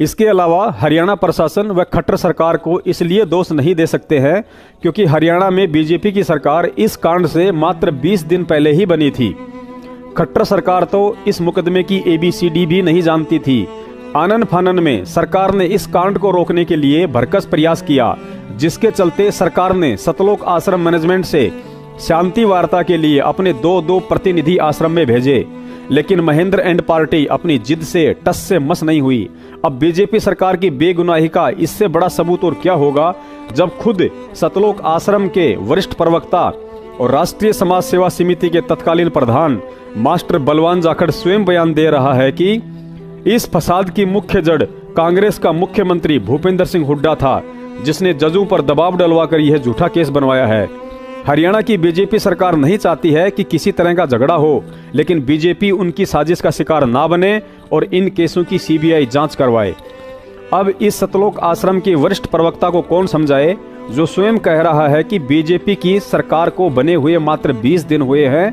इसके अलावा हरियाणा प्रशासन व खट्टर सरकार को इसलिए दोष नहीं दे सकते हैं क्योंकि हरियाणा में बीजेपी की सरकार इस कांड से मात्र 20 दिन पहले ही बनी थी। खट्टर सरकार तो इस मुकदमे की ABCD भी नहीं जानती थी। आनन फानन में सरकार ने इस कांड को रोकने के लिए भरकस प्रयास किया, जिसके चलते सरकार ने सतलोक आश्रम मैनेजमेंट से शांति वार्ता के लिए अपने दो प्रतिनिधि आश्रम में भेजे, लेकिन महेंद्र एंड पार्टी अपनी जिद से टस से मस नहीं हुई। अब बीजेपी सरकार की बेगुनाही का इससे बड़ा सबूत और क्या होगा जब खुद सतलोक आश्रम के वरिष्ठ प्रवक्ता और राष्ट्रीय समाज सेवा समिति के तत्कालीन प्रधान मास्टर बलवान जाखड़ स्वयं बयान दे रहा है कि इस फसाद की मुख्य जड़ कांग्रेस का मुख्यमंत्री भूपेंद्र सिंह हुड्डा था, जिसने जजों पर दबाव डलवाकर यह झूठा केस बनवाया है। हरियाणा की बीजेपी सरकार नहीं चाहती है कि किसी तरह का झगड़ा हो, लेकिन बीजेपी उनकी साजिश का शिकार ना बने और इन केसों की CBI जांच करवाए। अब इस सतलोक आश्रम के वरिष्ठ प्रवक्ता को कौन समझाए, जो स्वयं कह रहा है कि बीजेपी की सरकार को बने हुए मात्र 20 दिन हुए हैं,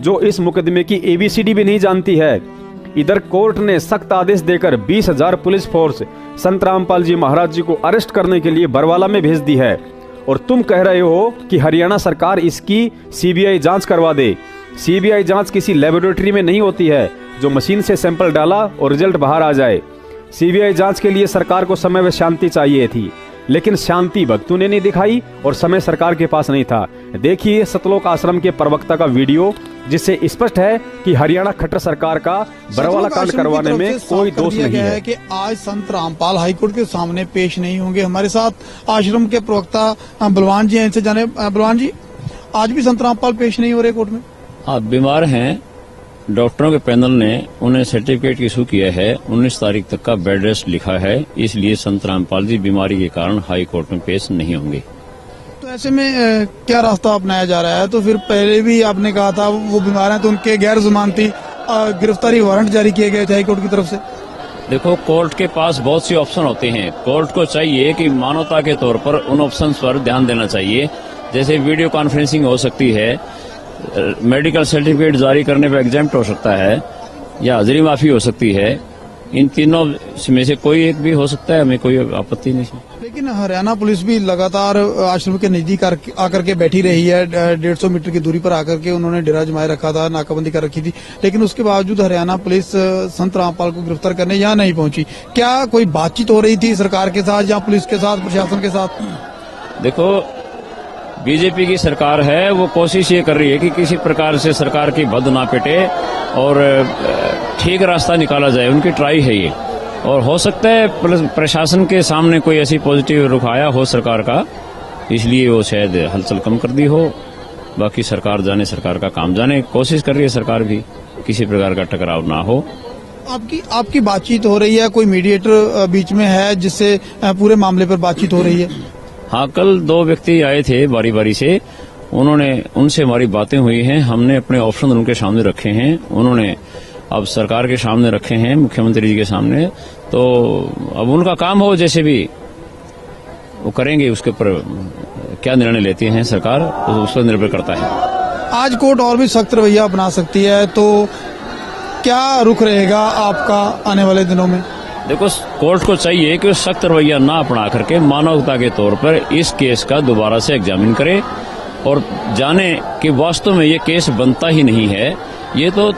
जो इस मुकदमे की ABCD भी नहीं जानती है। इधर कोर्ट ने सख्त आदेश देकर 20,000 पुलिस फोर्स संत रामपाल जी महाराज जी को अरेस्ट करने के लिए बरवाला में भेज दी है, और तुम कह रहे हो कि हरियाणा सरकार इसकी CBI जांच करवा दे। CBI जांच किसी लेबोरेटरी में नहीं होती है जो मशीन से सैंपल डाला और रिजल्ट बाहर आ जाए। CBI जांच के लिए सरकार को समय व शांति चाहिए थी, लेकिन शांति भक्तों ने नहीं दिखाई और समय सरकार के पास नहीं था। देखिए सतलोक आश्रम के प्रवक्ता का वीडियो, जिससे स्पष्ट है कि हरियाणा खट्टर सरकार का बरवाला कांड करवाने में कोई दोष नहीं है कि आज संत रामपाल हाईकोर्ट के सामने पेश नहीं होंगे। हमारे साथ आश्रम के प्रवक्ता बलवान जी हैं, इनसे जाने। बलवान जी, आज भी संत रामपाल पेश नहीं हो रहे कोर्ट में? आप बीमार हैं, डॉक्टरों के पैनल ने उन्हें सर्टिफिकेट इशू किया है, 19 तारीख तक का बेड रेस्ट लिखा है, इसलिए संत रामपाल जी बीमारी के कारण हाई कोर्ट में पेश नहीं होंगे। तो ऐसे में क्या रास्ता अपनाया जा रहा है? तो फिर पहले भी आपने कहा था वो बीमार हैं, तो उनके गैर जमानती गिरफ्तारी वारंट जारी किए गए थे हाई कोर्ट की तरफ से। देखो, कोर्ट के पास बहुत सी ऑप्शन होते हैं। कोर्ट को चाहिए कि मानवता के तौर पर उन ऑप्शन पर ध्यान देना चाहिए, जैसे वीडियो कॉन्फ्रेंसिंग हो सकती है, मेडिकल सर्टिफिकेट जारी करने पर एग्जाम्प्ट हो सकता है, या हाजिरी माफी हो सकती है। इन तीनों में से कोई एक भी हो सकता है, हमें कोई आपत्ति नहीं है। लेकिन हरियाणा पुलिस भी लगातार आश्रम के नजदीक आकर के बैठी रही है। 150 मीटर की दूरी पर आकर के उन्होंने डेरा जमाए रखा था, नाकाबंदी कर रखी थी, लेकिन उसके बावजूद हरियाणा पुलिस संत रामपाल को गिरफ्तार करने यहाँ नहीं पहुंची। क्या कोई बातचीत हो रही थी सरकार के साथ या पुलिस के साथ, प्रशासन के साथ? देखो, बीजेपी की सरकार है, वो कोशिश ये कर रही है कि किसी प्रकार से सरकार की बद ना पिटे और ठीक रास्ता निकाला जाए। उनकी ट्राई है ये, और हो सकता है प्रशासन के सामने कोई ऐसी पॉजिटिव रुख आया हो सरकार का, इसलिए वो शायद हलचल कम कर दी हो। बाकी सरकार जाने, सरकार का काम जाने। कोशिश कर रही है सरकार भी किसी प्रकार का टकराव ना हो। आपकी बातचीत हो रही है, कोई मीडिएटर बीच में है जिससे पूरे मामले पर बातचीत हो रही है? हाँ, कल 2 व्यक्ति आए थे बारी बारी से, उनसे हमारी बातें हुई हैं। हमने अपने ऑप्शन उनके सामने रखे हैं, उन्होंने अब सरकार के सामने रखे हैं, मुख्यमंत्री जी के सामने। तो अब उनका काम हो, जैसे भी वो करेंगे, उसके ऊपर क्या निर्णय लेती है सरकार उस पर निर्भर करता है। आज कोर्ट और भी सख्त रवैया अपना सकती है, तो क्या रुख रहेगा आपका आने वाले दिनों में? देखो, कोर्ट को चाहिए कि सख्त रवैया ना अपना करके मानवता के तौर पर इस केस का दोबारा से एग्जामिन करे और जाने कि वास्तव में ये केस बनता ही नहीं है। ये तो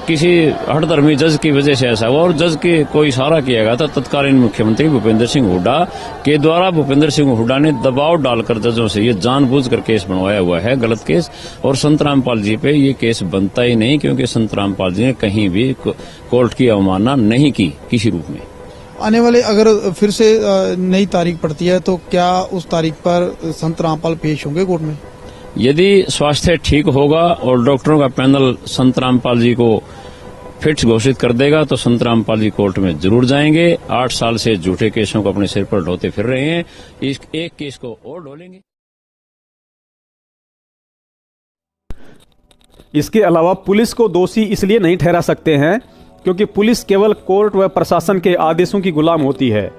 किसी हठधर्मी जज की वजह से ऐसा हुआ, और जज के कोई इशारा किया गया था तत्कालीन मुख्यमंत्री भूपेंद्र सिंह हुड्डा के द्वारा। भूपेंद्र सिंह हुड्डा ने दबाव डालकर जजों से ये जानबूझकर केस बनवाया हुआ है, गलत केस। और संत रामपाल जी पे ये केस बनता ही नहीं, क्योंकि संत रामपाल जी ने कहीं भी कोर्ट की अवमानना नहीं की किसी रूप में। आने वाले अगर फिर से नई तारीख पड़ती है, तो क्या उस तारीख पर संत रामपाल पेश होंगे कोर्ट में? यदि स्वास्थ्य ठीक होगा और डॉक्टरों का पैनल संत रामपाल जी को फिट घोषित कर देगा, तो संत रामपाल जी कोर्ट में जरूर जाएंगे। 8 साल से झूठे केसों को अपने सिर पर ढोते फिर रहे हैं, इस एक केस को और ढोलेंगे। इसके अलावा पुलिस को दोषी इसलिए नहीं ठहरा सकते हैं क्योंकि पुलिस केवल कोर्ट व प्रशासन के आदेशों की गुलाम होती है।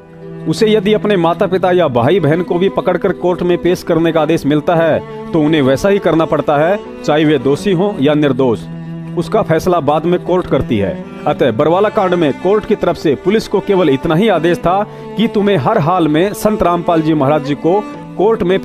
उसे यदि अपने माता पिता या भाई बहन को भी पकड़कर कोर्ट में पेश करने का आदेश मिलता है तो उन्हें वैसा ही करना पड़ता है, चाहे वे दोषी हों या निर्दोष। उसका फैसला बाद में कोर्ट करती है। अतः बरवाला कांड में कोर्ट की तरफ से पुलिस को केवल इतना ही आदेश था कि तुम्हें हर हाल में संत रामपाल जी महाराज जी को कोर्ट में